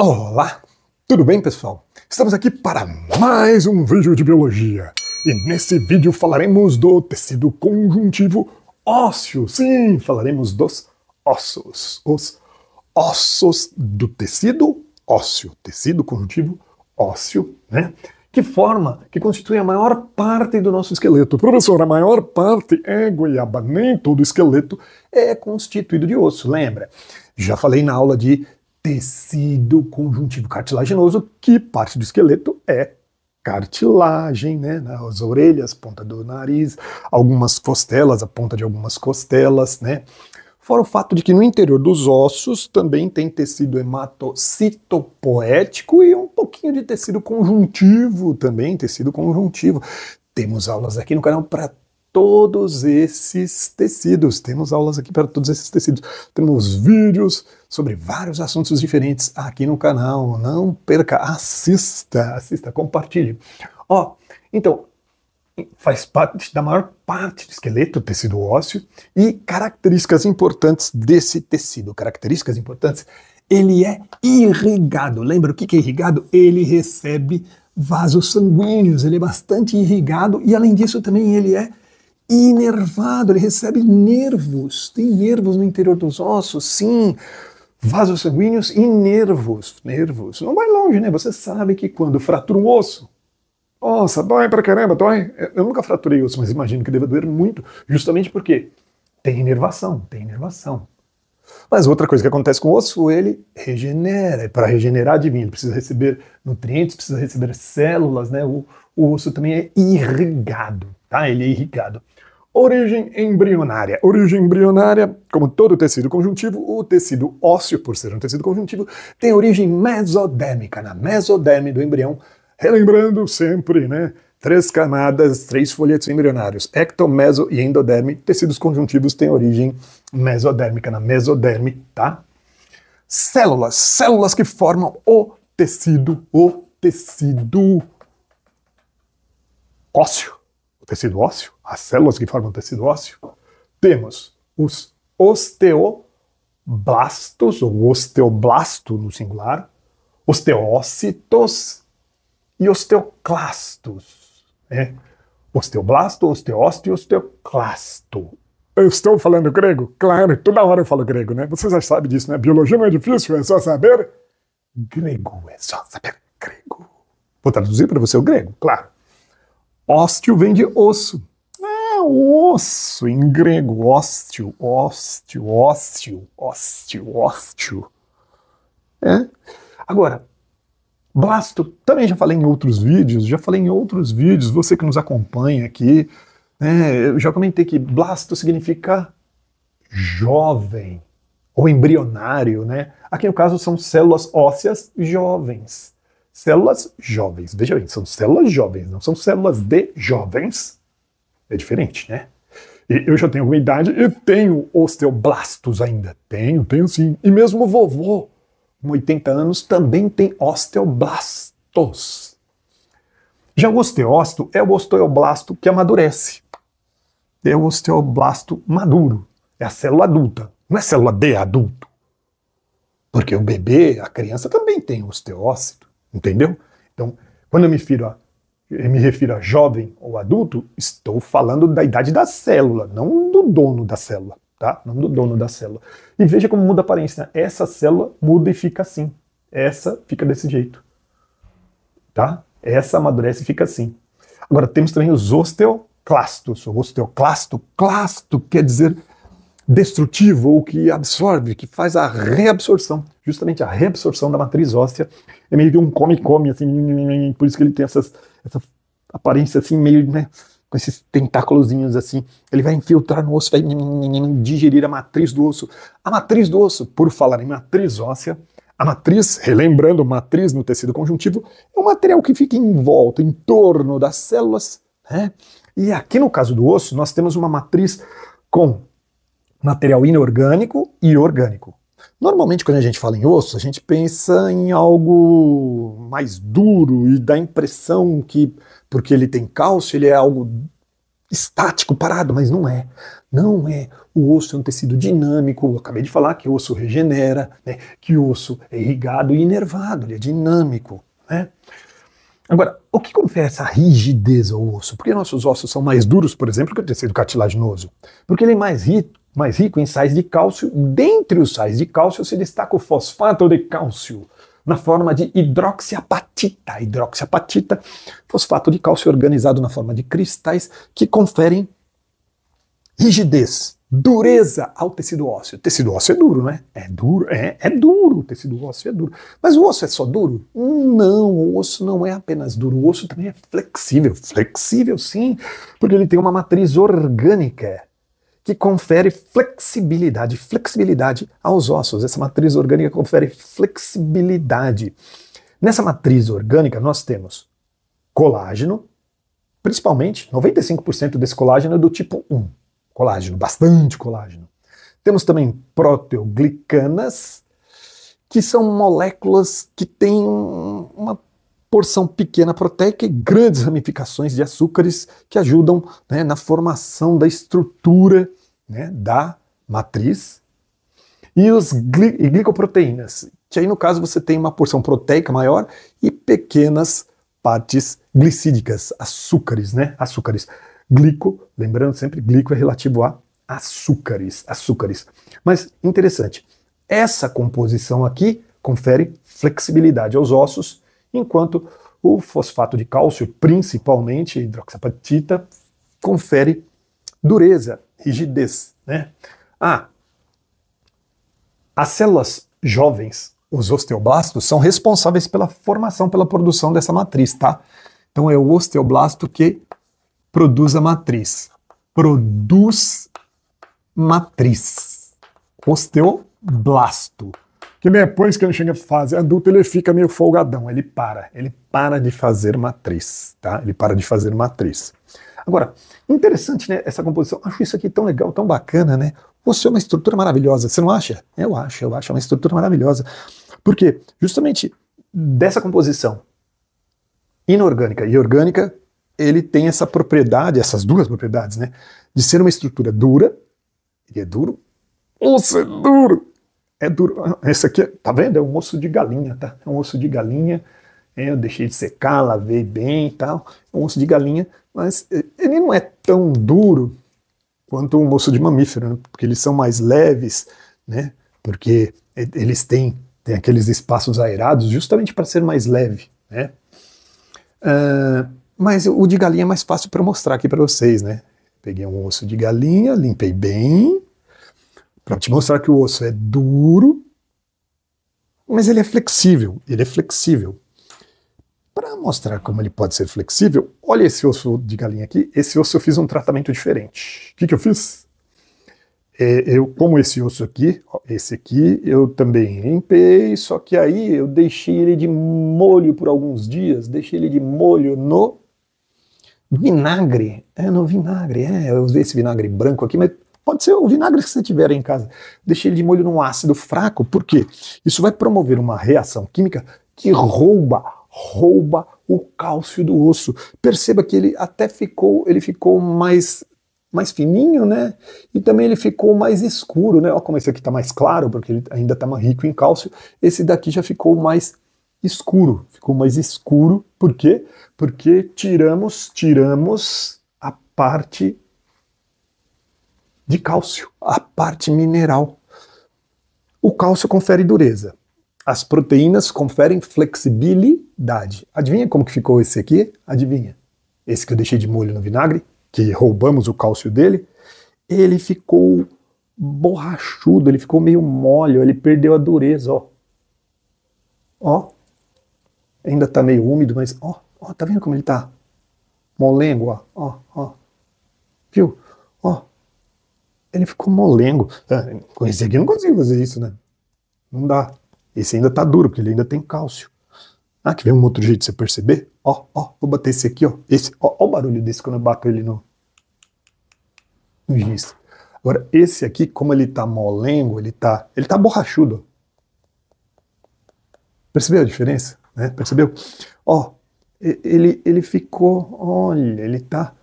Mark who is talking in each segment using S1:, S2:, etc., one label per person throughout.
S1: Olá, tudo bem, pessoal? Estamos aqui para mais um vídeo de biologia. E nesse vídeo falaremos do tecido conjuntivo ósseo. Sim, falaremos dos ossos. Os ossos do tecido ósseo. Tecido conjuntivo ósseo, né? Que constitui a maior parte do nosso esqueleto. Professor, a maior parte é goiaba, nem todo esqueleto é constituído de osso, lembra? Já falei na aula de tecido conjuntivo cartilaginoso, que parte do esqueleto é cartilagem, né? As orelhas, ponta do nariz, algumas costelas, a ponta de algumas costelas, né? Fora o fato de que no interior dos ossos também tem tecido hematocitopoético e um pouquinho de tecido conjuntivo também, tecido conjuntivo. Temos aulas aqui no canal para todos esses tecidos. Temos aulas aqui para todos esses tecidos. Temos vídeos sobre vários assuntos diferentes aqui no canal. Não perca, assista, compartilhe. Ó, então, faz parte da maior parte do esqueleto, tecido ósseo, e características importantes desse tecido. Características importantes, ele é irrigado. Lembra o que é irrigado? Ele recebe vasos sanguíneos, ele é bastante irrigado, e além disso também ele é inervado, ele recebe nervos. Tem nervos no interior dos ossos, sim. Vasos sanguíneos e nervos. Nervos. Não vai longe, né? Você sabe que quando fratura um osso, nossa, dói pra caramba, dói. Eu nunca fraturei osso, mas imagino que deva doer muito, justamente porque tem inervação, tem inervação. Mas outra coisa que acontece com o osso, ele regenera. Para regenerar, adivinha, ele precisa receber nutrientes, precisa receber células, né? O osso também é irrigado, tá? Ele é irrigado. Origem embrionária. Origem embrionária, como todo tecido conjuntivo, o tecido ósseo, por ser um tecido conjuntivo, tem origem mesodérmica, na mesoderme do embrião. Relembrando sempre, né? 3 camadas, 3 folhetos embrionários, ecto, meso e endoderme. Tecidos conjuntivos têm origem mesodérmica, na mesoderme, tá? Células, células que formam o tecido ósseo. O tecido ósseo, as células que formam o tecido ósseo. Temos os osteoblastos, ou osteoblasto no singular, osteócitos e osteoclastos, né? Osteoblasto, osteócito e osteoclasto. Eu estou falando grego? Claro, toda hora eu falo grego, né? Você já sabe disso, né? Biologia não é difícil, é só saber grego, é só saber grego. Vou traduzir para você o grego, claro. Ósteo vem de osso. Ah, osso, em grego, ósteo. É? Agora, blasto, também já falei em outros vídeos, você que nos acompanha aqui, né, eu já comentei que blasto significa jovem, ou embrionário, né? Aqui no caso são células ósseas jovens. Células jovens, veja bem, são células jovens, não são células de jovens. É diferente, né? E eu já tenho alguma idade e tenho osteoblastos ainda. Tenho sim. E mesmo o vovô, com 80 anos, também tem osteoblastos. Já o osteócito é o osteoblasto que amadurece. É o osteoblasto maduro. É a célula adulta. Não é célula de adulto. Porque o bebê, a criança também tem osteócito. Entendeu? Então, quando eu me refiro a jovem ou adulto, estou falando da idade da célula, não do dono da célula. Tá? Não do dono da célula. E veja como muda a aparência. Essa célula muda e fica assim. Essa fica desse jeito. Tá? Essa amadurece e fica assim. Agora temos também os osteoclastos. O osteoclasto, clasto quer dizer destrutivo, ou que absorve, que faz a reabsorção. Justamente a reabsorção da matriz óssea. É meio que um come-come, assim, por isso que ele tem essa aparência assim, meio, né, com esses tentáculozinhos assim. Ele vai infiltrar no osso, vai digerir a matriz do osso. A matriz do osso, por falar em matriz óssea, a matriz, relembrando, matriz no tecido conjuntivo, é um material que fica em volta, em torno das células, né? E aqui no caso do osso, nós temos uma matriz com material inorgânico e orgânico. Normalmente, quando a gente fala em osso, a gente pensa em algo mais duro e dá a impressão que, porque ele tem cálcio, ele é algo estático, parado, mas não é. Não é. O osso é um tecido dinâmico. Eu acabei de falar que o osso regenera, né? Que o osso é irrigado e inervado, ele é dinâmico, né? Agora, o que confere essa rigidez ao osso? Por que nossos ossos são mais duros, por exemplo, que o tecido cartilaginoso? Porque ele é mais rico em sais de cálcio. Dentre os sais de cálcio se destaca o fosfato de cálcio, na forma de hidroxiapatita. Hidroxiapatita, fosfato de cálcio organizado na forma de cristais que conferem rigidez, dureza ao tecido ósseo. O tecido ósseo é duro, né? É duro, é duro, o tecido ósseo é duro. Mas o osso é só duro? Não, o osso não é apenas duro, o osso também é flexível. Flexível sim, porque ele tem uma matriz orgânica que confere flexibilidade aos ossos. Essa matriz orgânica confere flexibilidade. Nessa matriz orgânica nós temos colágeno, principalmente 95% desse colágeno é do tipo 1. Colágeno, bastante colágeno. Temos também proteoglicanas, que são moléculas que têm uma porção pequena proteica e grandes ramificações de açúcares que ajudam, né, na formação da estrutura, né, da matriz. E os glicoproteínas, que aí no caso você tem uma porção proteica maior e pequenas partes glicídicas, açúcares, né? Açúcares. Glico, lembrando sempre, glico é relativo a açúcares. Mas interessante, essa composição aqui confere flexibilidade aos ossos, enquanto o fosfato de cálcio, principalmente hidroxiapatita, confere dureza, rigidez, né? As células jovens, os osteoblastos, são responsáveis pela formação, pela produção dessa matriz, tá? Então é o osteoblasto que produz a matriz. Produz matriz. Osteoblasto. Que depois que ele chega à fase adulta, ele fica meio folgadão. Ele para de fazer matriz, tá? Ele para de fazer matriz. Agora, interessante, né, essa composição. Acho isso aqui tão legal, tão bacana, né? O osso é uma estrutura maravilhosa, você não acha? Eu acho, é uma estrutura maravilhosa. Por quê? Justamente dessa composição inorgânica e orgânica, ele tem essa propriedade, essas duas propriedades, né? De ser uma estrutura dura, ele é duro, osso é duro, é duro. Esse aqui, tá vendo? É um osso de galinha, tá? É um osso de galinha, eu deixei de secar, lavei bem e tal, é um osso de galinha, mas ele não é tão duro quanto um osso de mamífero, né? Porque eles são mais leves, né? Porque eles têm aqueles espaços aerados justamente para ser mais leve, né? Mas o de galinha é mais fácil para mostrar aqui para vocês, né? Peguei um osso de galinha, limpei bem, para te mostrar que o osso é duro, mas ele é flexível, Para mostrar como ele pode ser flexível, olha esse osso de galinha aqui. Esse osso eu fiz um tratamento diferente. O que eu fiz? Como esse osso aqui, esse aqui, eu também limpei, só que aí eu deixei ele de molho por alguns dias, deixei ele de molho no vinagre. Eu usei esse vinagre branco aqui, mas pode ser o vinagre que você tiver em casa. Deixei ele de molho num ácido fraco, por quê? Isso vai promover uma reação química que rouba o cálcio do osso. Perceba que ele até ficou mais fininho, né? E também ele ficou mais escuro, né? Olha como esse aqui está mais claro, porque ele ainda está mais rico em cálcio. Esse daqui já ficou mais escuro. Por quê? Porque tiramos a parte de cálcio, a parte mineral. O cálcio confere dureza. As proteínas conferem flexibilidade. Adivinha como que ficou esse aqui? Adivinha. Esse que eu deixei de molho no vinagre, que roubamos o cálcio dele, ele ficou borrachudo, ele ficou meio mole, ele perdeu a dureza, ó. Ó. Ainda tá meio úmido, mas ó, tá vendo como ele tá molengo, ó. Viu? Ó. Ele ficou molengo. Com esse aqui eu não consigo fazer isso, né? Não dá. Esse ainda tá duro, porque ele ainda tem cálcio. Quer ver um outro jeito de você perceber? Ó, vou bater esse aqui, ó. Ó o barulho desse quando eu bato ele no giz. Agora, esse aqui, como ele tá molengo, ele tá borrachudo. Percebeu a diferença? Né? Percebeu? Ó, ele ficou, olha, ele tá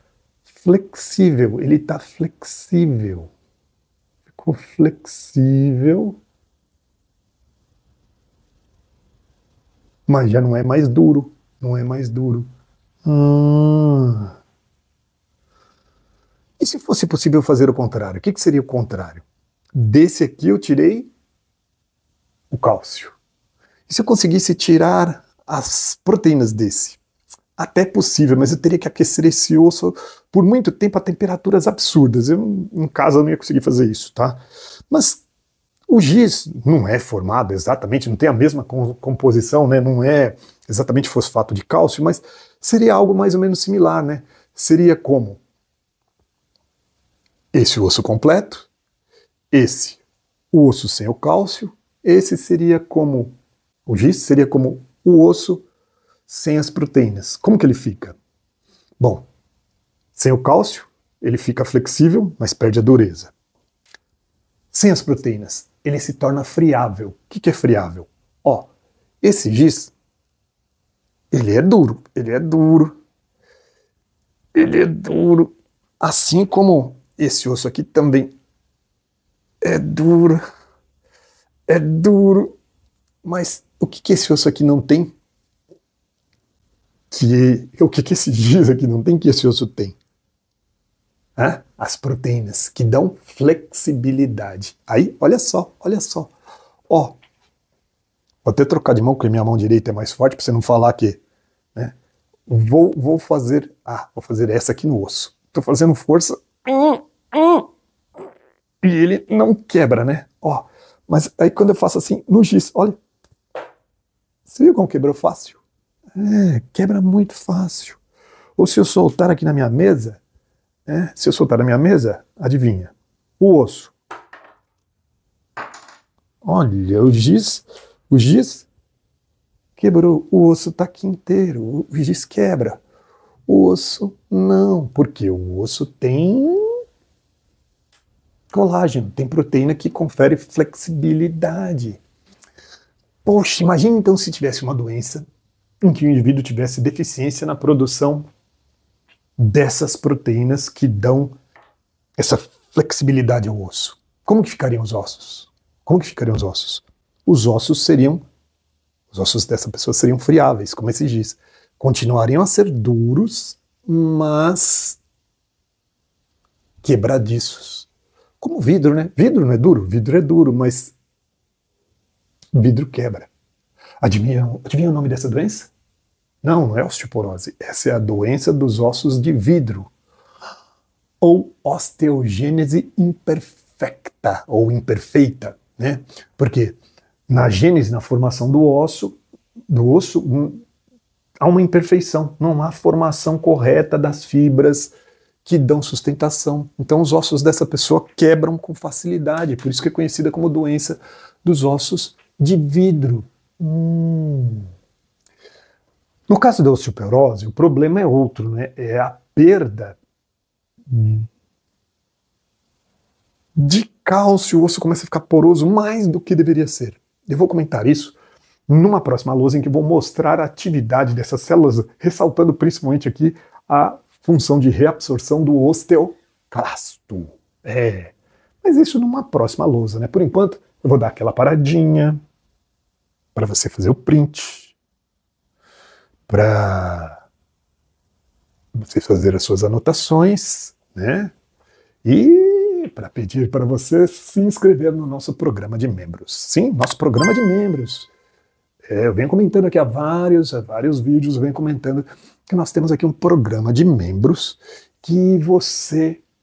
S1: flexível, ele está flexível. Ficou flexível, mas já não é mais duro, não é mais duro. E se fosse possível fazer o contrário? O que seria o contrário? Desse aqui eu tirei o cálcio. E se eu conseguisse tirar as proteínas desse? Até é possível, mas eu teria que aquecer esse osso por muito tempo a temperaturas absurdas. Eu, em casa, não ia conseguir fazer isso, tá? Mas o giz não é formado exatamente, não tem a mesma composição, né? Não é exatamente fosfato de cálcio, mas seria algo mais ou menos similar, né? Seria como esse osso completo, esse o osso sem o cálcio, esse seria como o giz, seria como o osso sem as proteínas. Como que ele fica? Bom, sem o cálcio, ele fica flexível, mas perde a dureza. Sem as proteínas, ele se torna friável. O que é friável? Ó, esse giz, ele é duro, ele é duro, ele é duro, assim como esse osso aqui também é duro, mas o que esse osso aqui não tem? O que esse giz aqui não tem que esse osso tem? As proteínas que dão flexibilidade. Aí, olha só. Ó, vou até trocar de mão, porque minha mão direita é mais forte, para você não falar que, né? Vou fazer essa aqui no osso. Tô fazendo força. E ele não quebra, né? Ó, mas aí quando eu faço assim, no giz, olha. Você viu como quebrou fácil? Quebra muito fácil. Ou se eu soltar aqui na minha mesa, se eu soltar na minha mesa, adivinha? O osso. Olha, o giz quebrou. O osso está aqui inteiro. O giz quebra. O osso não, porque o osso tem colágeno, tem proteína que confere flexibilidade. Poxa, imagina então se tivesse uma doença em que o indivíduo tivesse deficiência na produção dessas proteínas que dão essa flexibilidade ao osso. Como que ficariam os ossos? Os ossos dessa pessoa seriam friáveis, como esse giz. Continuariam a ser duros, mas quebradiços. Como vidro, né? Vidro não é duro? Vidro é duro, mas vidro quebra. Adivinha o nome dessa doença? Não é osteoporose. Essa é a doença dos ossos de vidro. Ou osteogênese imperfecta, ou imperfeita, né? Porque na gênese, na formação do osso, há uma imperfeição, não há formação correta das fibras que dão sustentação. Então os ossos dessa pessoa quebram com facilidade, por isso que é conhecida como doença dos ossos de vidro. No caso da osteoporose, o problema é outro, né? É a perda de cálcio, o osso começa a ficar poroso mais do que deveria ser. Eu vou comentar isso numa próxima lousa em que vou mostrar a atividade dessas células, ressaltando principalmente aqui a função de reabsorção do osteoclasto. Mas isso numa próxima lousa, né? Por enquanto, eu vou dar aquela paradinha para você fazer o print, para você fazer as suas anotações, né? E para pedir para você se inscrever no nosso programa de membros. Sim, nosso programa de membros. Eu venho comentando aqui há vários vídeos, eu venho comentando que nós temos aqui um programa de membros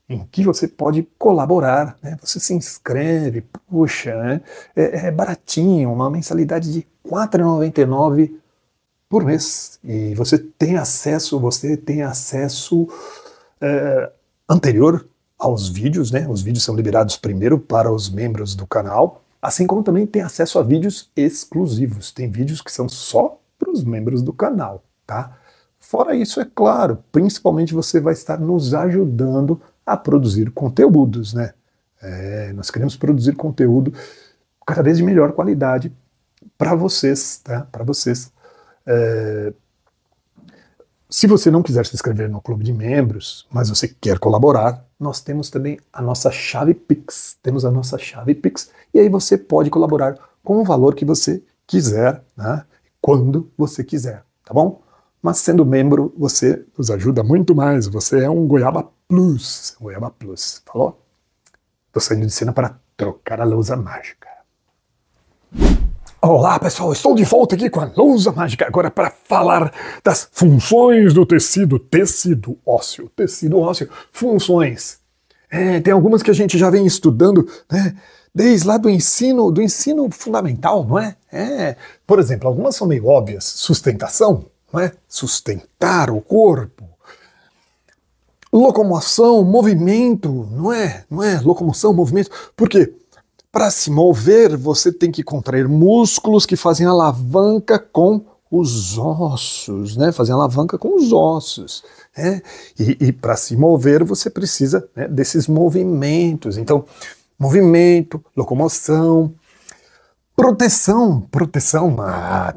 S1: em que você pode colaborar, né? Você se inscreve, puxa, né? É baratinho, uma mensalidade de R$ 4,99 por mês. E você tem acesso anterior aos vídeos, né? Os vídeos são liberados primeiro para os membros do canal, assim como também tem acesso a vídeos exclusivos. Tem vídeos que são só para os membros do canal, tá? Fora isso, é claro, principalmente você vai estar nos ajudando a produzir conteúdos, né? Nós queremos produzir conteúdo cada vez de melhor qualidade para vocês, tá? Para vocês. Se você não quiser se inscrever no clube de membros, mas você quer colaborar, nós temos também a nossa chave Pix. Temos a nossa chave Pix e aí você pode colaborar com o valor que você quiser, né? Quando você quiser, tá bom? Mas sendo membro, você nos ajuda muito mais. Você é um Goiaba Plus. Goiaba Plus, falou? Tô saindo de cena para trocar a lousa mágica. Olá pessoal, estou de volta aqui com a lousa mágica agora para falar das funções do tecido ósseo. Tecido ósseo, funções. Tem algumas que a gente já vem estudando, né, desde lá do ensino fundamental, não é? Por exemplo, algumas são meio óbvias. Sustentação, não é? Sustentar o corpo. Locomoção, movimento, não é? Locomoção, movimento. Por quê? Para se mover, você tem que contrair músculos que fazem alavanca com os ossos, né? Fazem alavanca com os ossos. Né? E para se mover, você precisa, né, desses movimentos. Então, movimento, locomoção, proteção.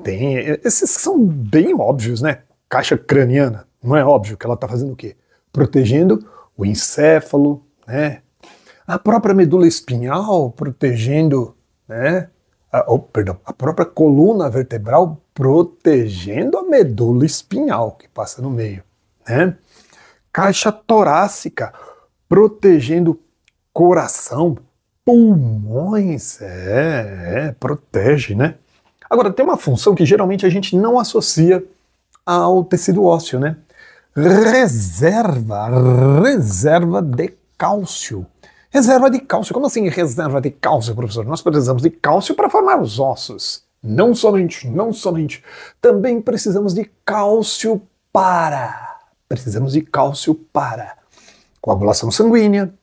S1: Tem. Esses são bem óbvios, né? Caixa craniana, não é óbvio que ela está fazendo o quê? Protegendo o encéfalo, né? A própria medula espinhal protegendo, né? A própria coluna vertebral protegendo a medula espinhal que passa no meio, né? Caixa torácica protegendo coração, pulmões, protege, né? Agora, tem uma função que geralmente a gente não associa ao tecido ósseo, né? Reserva de cálcio. Reserva de cálcio. Como assim reserva de cálcio, professor? Nós precisamos de cálcio para formar os ossos. Não somente. Também precisamos de cálcio para. Coagulação sanguínea.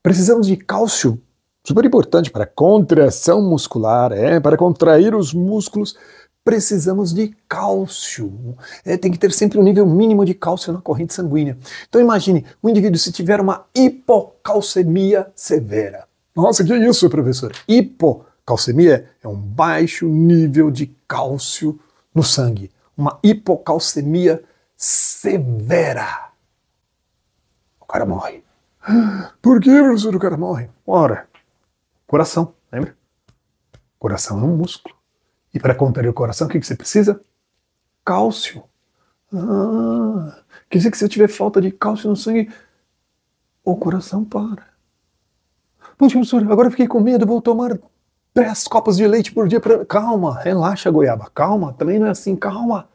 S1: Precisamos de cálcio, super importante, para contração muscular, para contrair os músculos. Precisamos de cálcio. Tem que ter sempre um nível mínimo de cálcio na corrente sanguínea. Então imagine, o indivíduo se tiver uma hipocalcemia severa. Nossa, que é isso, professor? Hipocalcemia é um baixo nível de cálcio no sangue. Uma hipocalcemia severa. O cara morre. Por que, professor, o cara morre? Ora, coração, lembra? Coração é um músculo. E para contrair o coração, o que você precisa? Cálcio. Quer dizer que se eu tiver falta de cálcio no sangue, o coração para. Poxa, professor, agora eu fiquei com medo, vou tomar 10 copos de leite por dia. Calma, relaxa, goiaba. Calma, também não é assim, calma.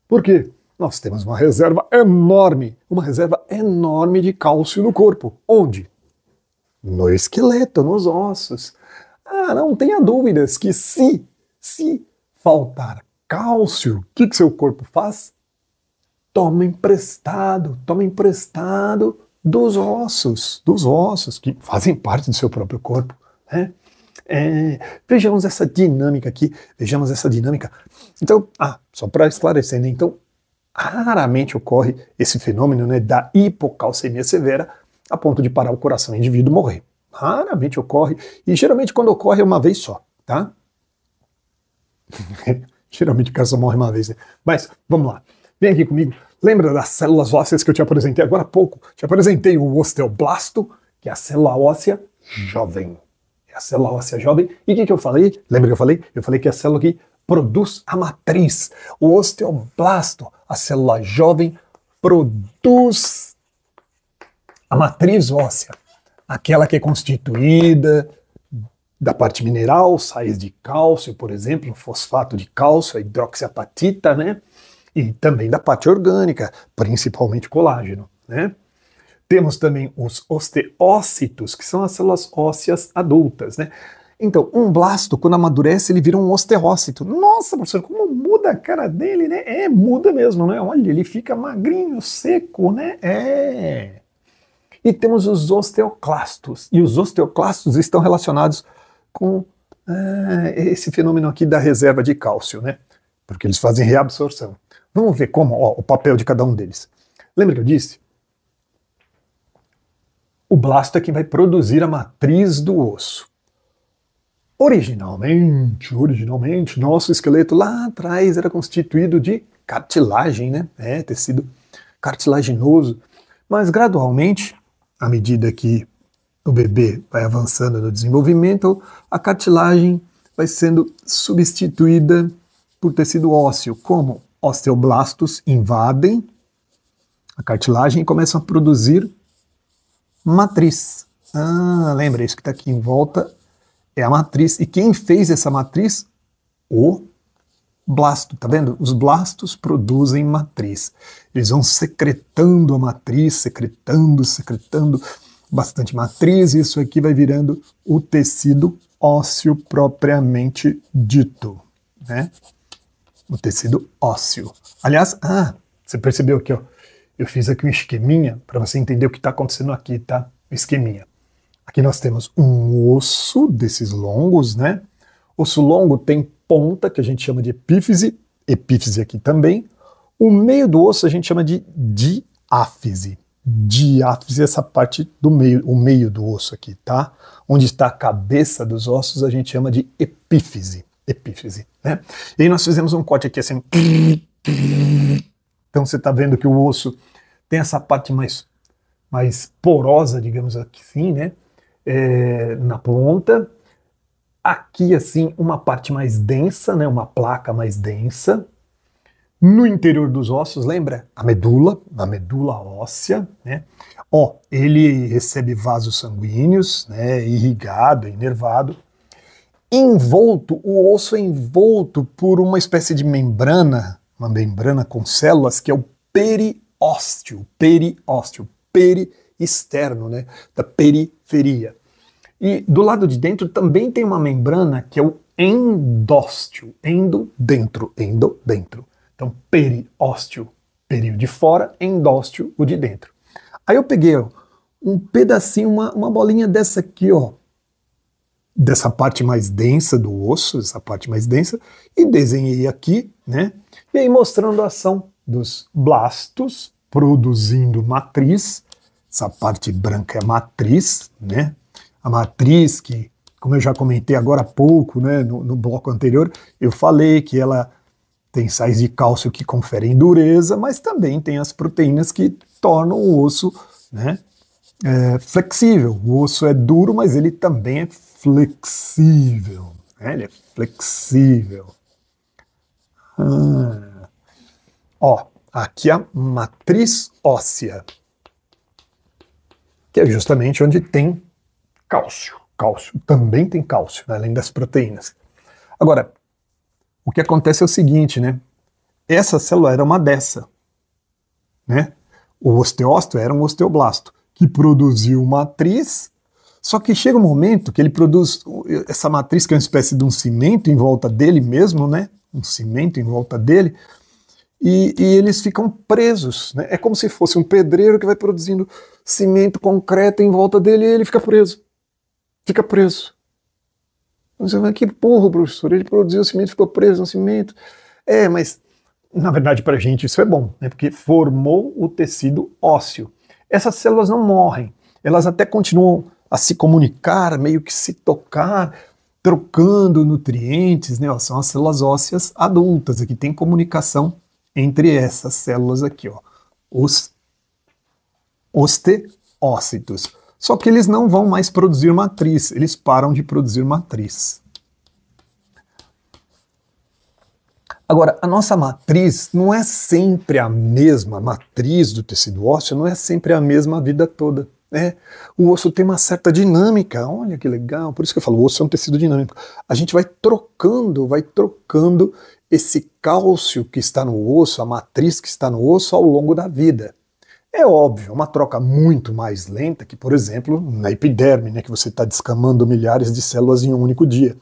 S1: Por quê? Nós temos uma reserva enorme de cálcio no corpo. Onde? No esqueleto, nos ossos. Não tenha dúvidas que se faltar cálcio, o que seu corpo faz? Toma emprestado dos ossos que fazem parte do seu próprio corpo, né? Vejamos essa dinâmica aqui, Então, só para esclarecer, né? Então, raramente ocorre esse fenômeno, né, da hipocalcemia severa a ponto de parar o coração e o indivíduo morrer. Raramente ocorre, e geralmente quando ocorre é uma vez só, tá? Geralmente o cara só morre uma vez, né? Mas, vamos lá, vem aqui comigo. Lembra das células ósseas que eu te apresentei agora há pouco? Te apresentei o osteoblasto, que é a célula óssea jovem. E o que eu falei? Lembra que eu falei? Eu falei que é a célula que produz a matriz. O osteoblasto, a célula jovem, produz a matriz óssea. Aquela que é constituída da parte mineral, sais de cálcio, por exemplo, fosfato de cálcio, a hidroxiapatita, né? E também da parte orgânica, principalmente colágeno, né? Temos também os osteócitos, que são as células ósseas adultas, né? Então, um blasto, quando amadurece, ele vira um osteócito. Nossa, professor, como muda a cara dele, né? Muda mesmo, né? Olha, ele fica magrinho, seco, né? E temos os osteoclastos. E os osteoclastos estão relacionados com esse fenômeno aqui da reserva de cálcio, né? Porque eles fazem reabsorção. Vamos ver como, o papel de cada um deles. Lembra que eu disse? O blasto é quem vai produzir a matriz do osso. Originalmente, nosso esqueleto lá atrás era constituído de cartilagem, né? Tecido cartilaginoso. Mas gradualmente, à medida que o bebê vai avançando no desenvolvimento, a cartilagem vai sendo substituída por tecido ósseo, como osteoblastos invadem a cartilagem e começam a produzir matriz. Lembra, isso que está aqui em volta é a matriz. E quem fez essa matriz? O blasto, tá vendo? Os blastos produzem matriz. Eles vão secretando a matriz, secretando bastante matriz, e isso aqui vai virando o tecido ósseo propriamente dito, né? O tecido ósseo. Aliás, você percebeu aqui, ó, eu fiz aqui um esqueminha para você entender o que está acontecendo aqui, tá? O esqueminha. Aqui nós temos um osso desses longos, né? Osso longo tem ponta, que a gente chama de epífise aqui também. O meio do osso a gente chama de diáfise. Diáfise é essa parte do meio, o meio do osso aqui, tá? Onde está a cabeça dos ossos a gente chama de epífise. Epífise, né? E aí nós fizemos um corte aqui assim. Então você está vendo que o osso tem essa parte mais porosa, digamos assim, né? Na ponta. Aqui, assim, uma parte mais densa, né? Uma placa mais densa. No interior dos ossos, lembra? A medula óssea, né? Ele recebe vasos sanguíneos, né? Irrigado, inervado. Envolto, o osso é envolto por uma espécie de membrana, uma membrana com células, que é o periósteo, peri externo, né? Da periferia. E do lado de dentro também tem uma membrana que é o endósteo, dentro. Então, periósteo, perio de fora, endósteo, o de dentro. Aí eu peguei um pedacinho, uma bolinha dessa aqui, ó, dessa parte mais densa do osso, essa parte mais densa, e desenhei aqui, né? E aí mostrando a ação dos blastos produzindo matriz. Essa parte branca é a matriz, né? A matriz que, como eu já comentei agora há pouco, né, no bloco anterior, eu falei que ela tem sais de cálcio que conferem dureza, mas também tem as proteínas que tornam o osso, né, flexível. O osso é duro, mas ele também é flexível. Né? Ele é flexível. Aqui a matriz óssea, que é justamente onde tem cálcio. Cálcio também tem cálcio, né, além das proteínas. Agora, o que acontece é o seguinte, né? Essa célula era uma dessa, né? O osteócito era um osteoblasto que produziu matriz, só que chega um momento que ele produz essa matriz, que é uma espécie de um cimento em volta dele mesmo, né? Um cimento em volta dele, e eles ficam presos, né? É como se fosse um pedreiro que vai produzindo cimento, concreto em volta dele, e ele fica preso. Fica preso. Você vai, que porra, professor, ele produziu o cimento, ficou preso no cimento. Mas na verdade pra gente isso é bom, né? Porque formou o tecido ósseo. Essas células não morrem, elas até continuam a se comunicar, meio que se tocar, trocando nutrientes, né? São as células ósseas adultas, aqui tem comunicação entre essas células aqui, ó, os osteócitos. Só que eles não vão mais produzir matriz, eles param de produzir matriz. Agora, a nossa matriz não é sempre a mesma, a matriz do tecido ósseo não é sempre a mesma a vida toda. Né? O osso tem uma certa dinâmica, olha que legal, por isso que eu falo, o osso é um tecido dinâmico. A gente vai trocando esse cálcio que está no osso, a matriz que está no osso ao longo da vida. É óbvio, uma troca muito mais lenta que, por exemplo, na epiderme, né, que você está descamando milhares de células em um único dia.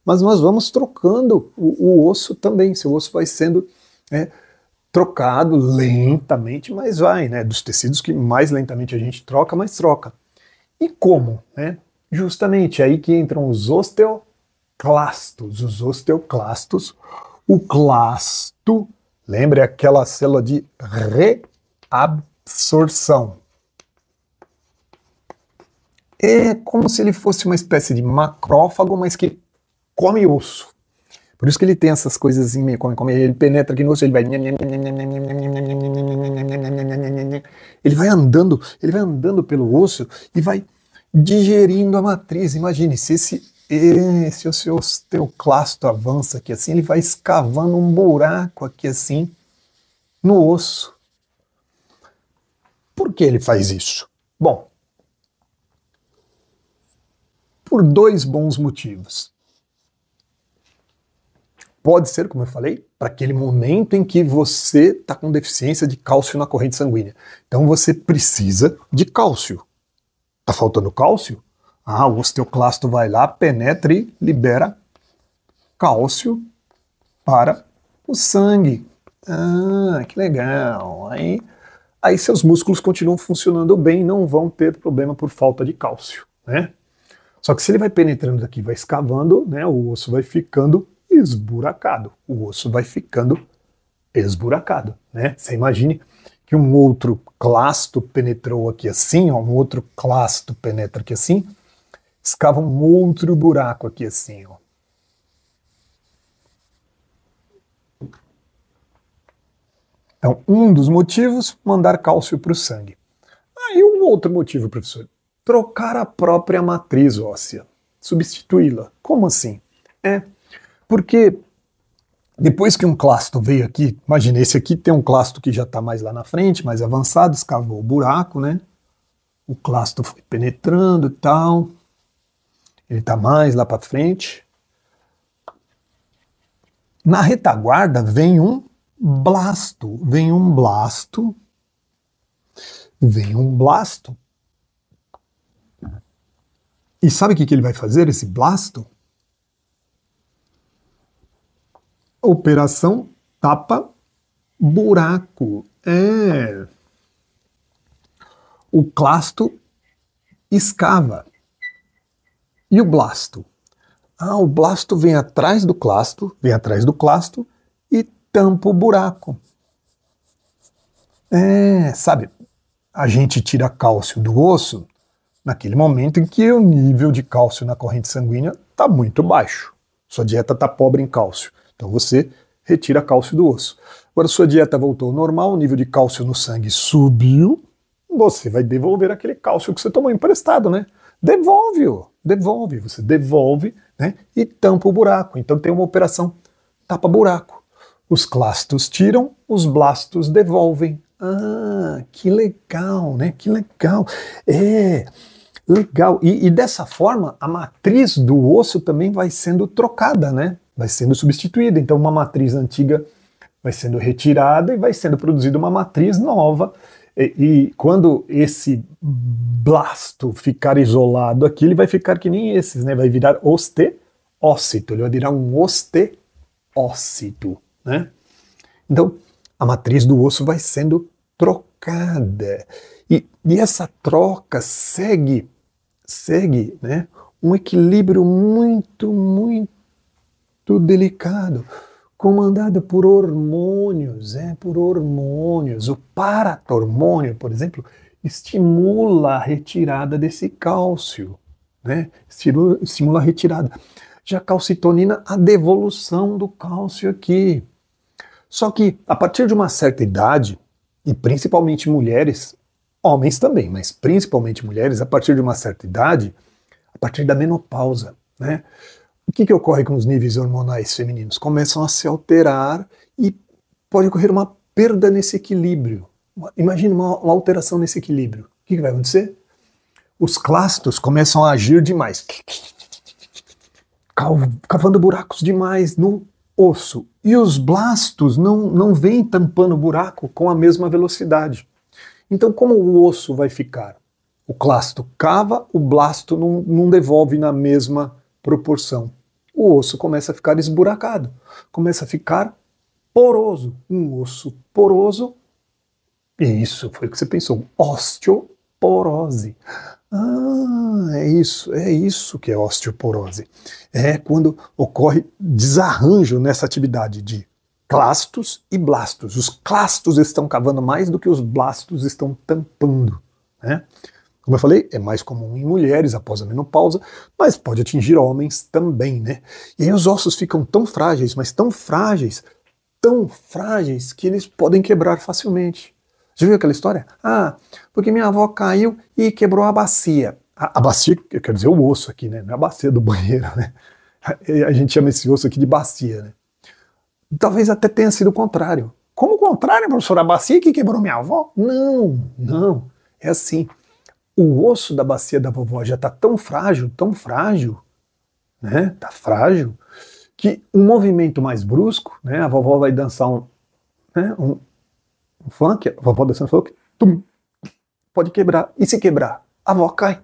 S1: Mas nós vamos trocando o osso também, seu osso vai sendo trocado lentamente, mas vai, né, dos tecidos que mais lentamente a gente troca, mas troca. E como? Né? Justamente aí que entram os osteoclastos. Os osteoclastos, o clasto, lembre aquela célula de reabsorção. É como se ele fosse uma espécie de macrófago, mas que come osso. Por isso que ele tem essas coisas assim, meio como ele penetra aqui no osso, ele vai ele vai andando pelo osso e vai digerindo a matriz. Imagine, se esse o seu osteoclasto avança aqui assim, ele vai escavando um buraco aqui assim no osso. Por que ele faz isso? Bom, por dois bons motivos. Pode ser, como eu falei, para aquele momento em que você está com deficiência de cálcio na corrente sanguínea. Então você precisa de cálcio. Está faltando cálcio? Ah, o osteoclasto vai lá, penetra e libera cálcio para o sangue. Ah, que legal. Aí seus músculos continuam funcionando bem, não vão ter problema por falta de cálcio, né? Só que se ele vai penetrando daqui, vai escavando, né, o osso vai ficando esburacado. O osso vai ficando esburacado, né? Você imagine que um outro clasto penetrou aqui assim, ó, um outro clasto penetra aqui assim, escava um outro buraco aqui assim, ó. Então, um dos motivos, mandar cálcio para o sangue. Aí um outro motivo, professor, trocar a própria matriz óssea, substituí-la. Como assim? Porque depois que um clasto veio aqui, imagine, esse aqui tem um clasto que já está mais lá na frente, mais avançado, escavou o buraco, né? O clasto foi penetrando e tal, ele está mais lá para frente. Na retaguarda vem um blasto, vem um blasto. E sabe o que ele vai fazer, esse blasto? Operação tapa-buraco. O clasto escava. E o blasto? Ah, o blasto vem atrás do clasto e tampa o buraco. Sabe, a gente tira cálcio do osso naquele momento em que o nível de cálcio na corrente sanguínea está muito baixo. Sua dieta está pobre em cálcio. Então você retira cálcio do osso. Agora sua dieta voltou ao normal, o nível de cálcio no sangue subiu, você vai devolver aquele cálcio que você tomou emprestado, né? Você devolve, né? E tampa o buraco. Então tem uma operação tapa-buraco. Os clastos tiram, os blastos devolvem. Ah, que legal, né? Que legal. Legal. E dessa forma, a matriz do osso também vai sendo trocada, né? Vai sendo substituída. Então uma matriz antiga vai sendo retirada e vai sendo produzida uma matriz nova. E quando esse blasto ficar isolado aqui, ele vai ficar que nem esses, né? Vai virar osteócito, ele vai virar um osteócito, né? Então, a matriz do osso vai sendo trocada. E essa troca segue, né, um equilíbrio muito, muito delicado, comandado por hormônios, por hormônios. O paratormônio, por exemplo, estimula a retirada desse cálcio, né? Estimula a retirada. Já a calcitonina, a devolução do cálcio aqui. Só que, a partir de uma certa idade, e principalmente mulheres, homens também, mas principalmente mulheres, a partir de uma certa idade, a partir da menopausa, né? O que ocorre com os níveis hormonais femininos? Começam a se alterar e pode ocorrer uma perda nesse equilíbrio. Imagina uma alteração nesse equilíbrio. O que vai acontecer? Os clastos começam a agir demais, cavando buracos demais no osso. E os blastos não vêm tampando o buraco com a mesma velocidade. Então, como o osso vai ficar? O clasto cava, o blasto não devolve na mesma proporção. O osso começa a ficar esburacado, começa a ficar poroso. Um osso poroso, e isso foi o que você pensou, osteoporose. Ah, é isso que é osteoporose. É quando ocorre desarranjo nessa atividade de clastos e blastos. Os clastos estão cavando mais do que os blastos estão tampando, né? Como eu falei, é mais comum em mulheres após a menopausa, mas pode atingir homens também, né? E aí os ossos ficam tão frágeis, mas tão frágeis, que eles podem quebrar facilmente. Já viu aquela história? Ah, porque minha avó caiu e quebrou a bacia. A bacia, quer dizer, o osso aqui, né? Não é a bacia do banheiro, né? A gente chama esse osso aqui de bacia, né? Talvez até tenha sido o contrário. Como o contrário, professor? A bacia que quebrou minha avó? Não, não. É assim. O osso da bacia da vovó já está tão frágil, né? Tá frágil, que um movimento mais brusco, né? A vovó vai dançar um funk, a vovó dançando funk, tum, pode quebrar. E se quebrar? A avó cai.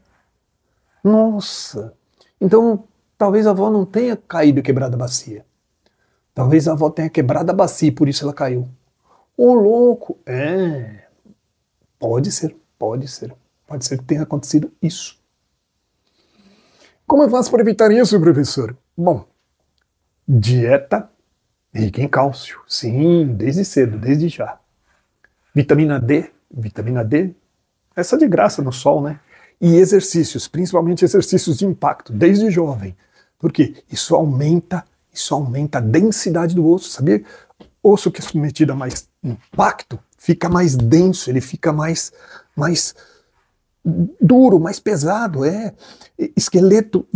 S1: Nossa! Então, talvez a avó não tenha caído e quebrado a bacia. Talvez a avó tenha quebrado a bacia e por isso ela caiu. Ô, louco! Pode ser. Pode ser que tenha acontecido isso. Como eu faço para evitar isso, professor? Bom, dieta rica em cálcio. Sim, desde cedo, desde já. Vitamina D, essa de graça no sol, né? E exercícios, principalmente exercícios de impacto, desde jovem. Por quê? Isso aumenta a densidade do osso, sabia? Osso que é submetido a mais impacto fica mais denso, ele fica mais duro, mais pesado, esqueleto,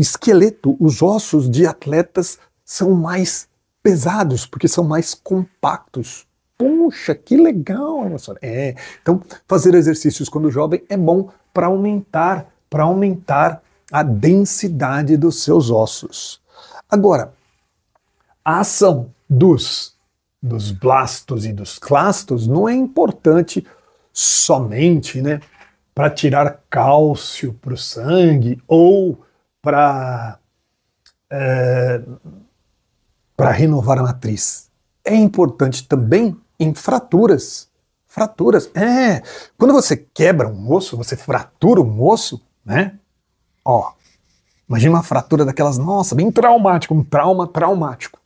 S1: os ossos de atletas são mais pesados, porque são mais compactos. Puxa, que legal, professor. Então, fazer exercícios quando jovem é bom para aumentar a densidade dos seus ossos. Agora, a ação dos blastos e dos clastos não é importante somente, né, para tirar cálcio para o sangue ou para renovar a matriz. É importante também em fraturas. Quando você quebra um osso, você fratura um osso, né? Ó, imagina uma fratura daquelas, nossa, bem traumático, um trauma traumático.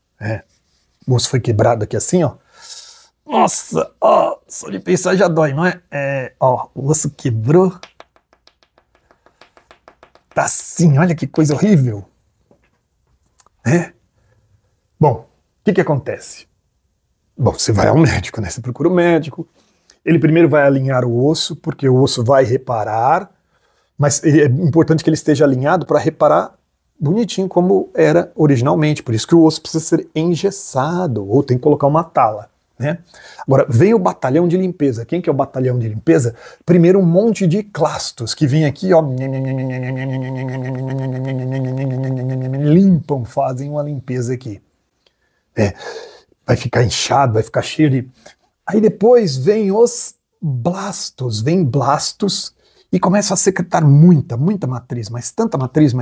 S1: O osso foi quebrado aqui assim, ó. Nossa, ó, só de pensar já dói, não é? Ó, o osso quebrou. Tá assim, olha que coisa horrível. Bom, o que acontece? Bom, você vai ao médico, né? Você procura o médico. Ele primeiro vai alinhar o osso, porque o osso vai reparar, mas é importante que ele esteja alinhado para reparar bonitinho como era originalmente. Por isso que o osso precisa ser engessado, ou tem que colocar uma tala, né? Agora, vem o batalhão de limpeza. Quem que é o batalhão de limpeza? Primeiro um monte de clastos que vem aqui, ó, limpam, fazem uma limpeza aqui. Vai ficar inchado, vai ficar cheio de... Aí depois vem os blastos, e começa a secretar muita matriz, mas tanta matriz,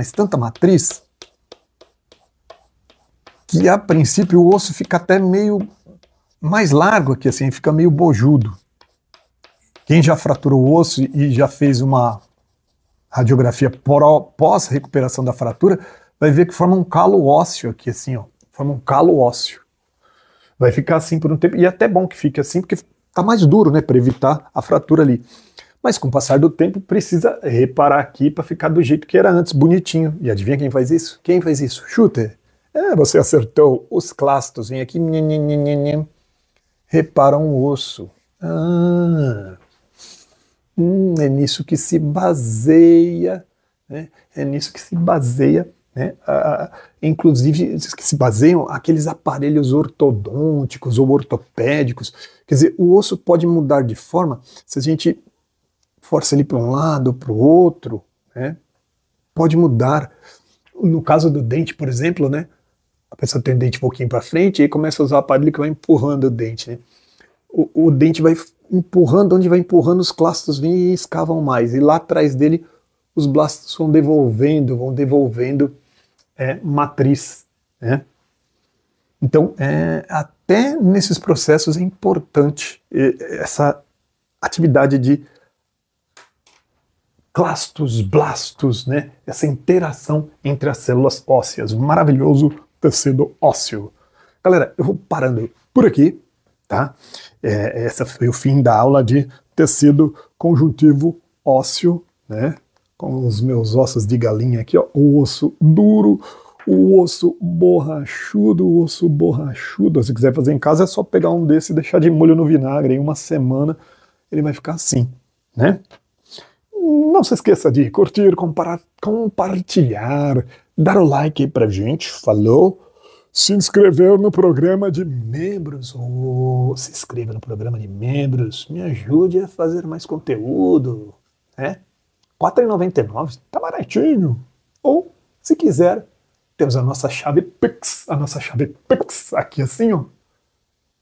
S1: que a princípio o osso fica até meio mais largo aqui, assim, fica meio bojudo. Quem já fraturou o osso e já fez uma radiografia pós-recuperação da fratura, vai ver que forma um calo ósseo aqui, assim, ó, forma um calo ósseo. Vai ficar assim por um tempo, e é até bom que fique assim, porque tá mais duro, né, para evitar a fratura ali. Mas com o passar do tempo, precisa reparar aqui para ficar do jeito que era antes, bonitinho. E adivinha quem faz isso? Quem faz isso? Shooter. Você acertou. Os clastos, vem aqui, reparam o osso. É nisso que se baseia, né? É nisso que se baseia, né? Inclusive, que se baseiam aqueles aparelhos ortodônticos ou ortopédicos. Quer dizer, o osso pode mudar de forma se a gente força ele para um lado ou para o outro, né? Pode mudar. No caso do dente, por exemplo, né? A pessoa tem o dente um pouquinho para frente e aí começa a usar o aparelho que vai empurrando o dente, né? O dente vai empurrando, onde vai empurrando, os clastos vêm e escavam mais. E lá atrás dele, os blastos vão devolvendo matriz, né? Então, até nesses processos é importante essa atividade de clastos, blastos, né? Essa interação entre as células ósseas. Maravilhoso tecido ósseo. Galera, eu vou parando por aqui, tá? Essa foi o fim da aula de tecido conjuntivo ósseo, né? com os meus ossos de galinha aqui, ó, o osso duro, o osso borrachudo, o osso borrachudo. Se quiser fazer em casa é só pegar um desse e deixar de molho no vinagre, em uma semana ele vai ficar assim, né? Não se esqueça de curtir, compartilhar, dar o like aí pra gente, falou? Se inscrever no programa de membros, se inscreva no programa de membros, me ajude a fazer mais conteúdo, né? R$ 4,99, tá baratinho. Ou, se quiser, temos a nossa chave Pix, aqui assim, ó,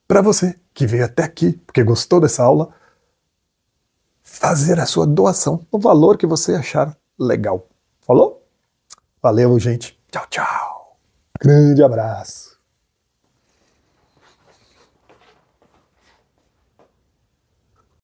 S1: para você que veio até aqui, porque gostou dessa aula, fazer a sua doação no valor que você achar legal. Falou? Valeu, gente. Tchau, tchau. Grande abraço.